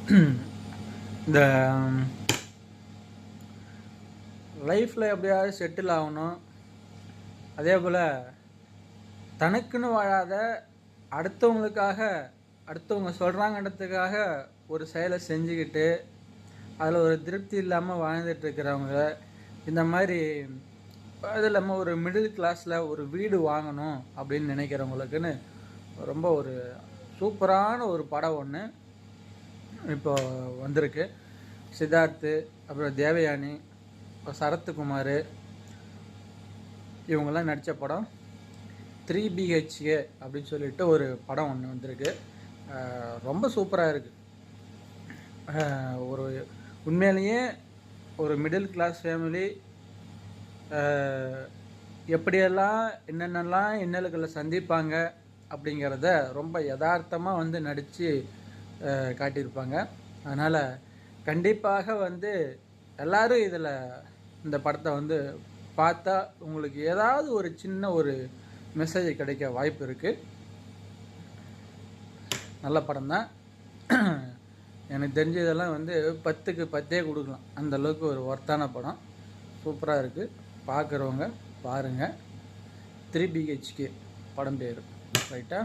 இந்த லைஃப்பில் எப்படியாவது செட்டில் ஆகணும், அதே போல் தனக்குன்னு வாழாத அடுத்தவங்க சொல்கிறாங்கன்றதுக்காக ஒரு செயலை செஞ்சுக்கிட்டு அதில் ஒரு திருப்தி இல்லாமல் வாழ்ந்துட்டுருக்கிறவங்க, இந்த மாதிரி அது இல்லாமல் ஒரு மிடில் கிளாஸில் ஒரு வீடு வாங்கணும் அப்படின்னு நினைக்கிறவங்களுக்குன்னு ரொம்ப ஒரு சூப்பரான ஒரு படம் ஒன்று இப்போ வந்திருக்கு. சித்தார்த்து, அப்புறம் தேவயானி, சரத்குமார் இவங்கெல்லாம் நடித்த படம் 3BHK அப்படின்னு சொல்லிட்டு ஒரு படம் ஒன்று வந்திருக்கு. ரொம்ப சூப்பராக இருக்குது. ஒரு உண்மையிலேயே ஒரு மிடில் கிளாஸ் ஃபேமிலி எப்படியெல்லாம் என்னென்னலாம் இன்னல்களை சந்திப்பாங்க அப்படிங்கிறத ரொம்ப யதார்த்தமாக வந்து நடித்து காட்டியிருப்பாங்க. அதனால் கண்டிப்பாக வந்து எல்லோரும் இந்த படத்தை வந்து பார்த்தா உங்களுக்கு ஏதாவது ஒரு சின்ன ஒரு மெசேஜ் கிடைக்க வாய்ப்பு இருக்குது. நல்ல படம் தான். எனக்கு தெரிஞ்சதெல்லாம் வந்து 10க்கு 10 கொடுக்கலாம். அந்தளவுக்கு ஒரு ஒர்த்தான படம், சூப்பராக இருக்குது. பார்க்குறவங்க பாருங்கள். 3BHK படம் பேர், ரைட்டா?